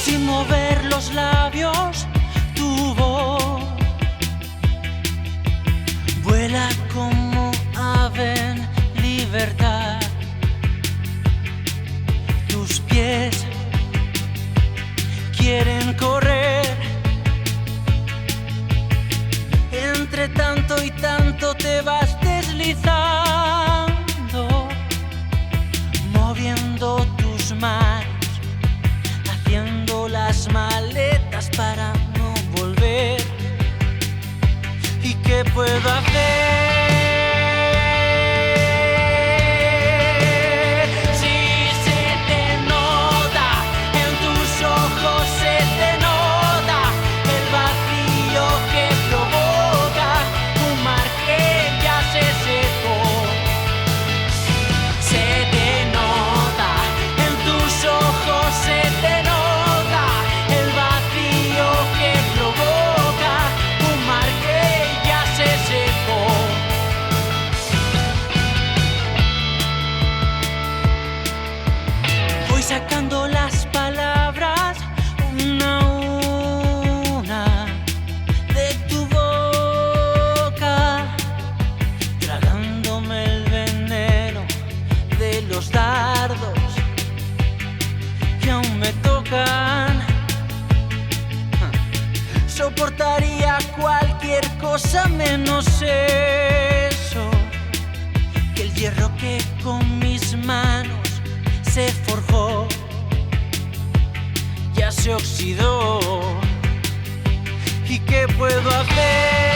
sin mover los labios, tu voz vuela como ave en libertad. Tus pies quieren correr, entre tanto y tanto te vas deslizando, moviendo tus manos, haciendo las maletas para no volver. ¿Y qué puedo hacer? Sacando las palabras una a una de tu boca, tragándome el veneno de los dardos que aún me tocan. Soportaría cualquier cosa menos eso, que el hierro que con mis manos se forjó, ya se oxidó. ¿Y qué puedo hacer?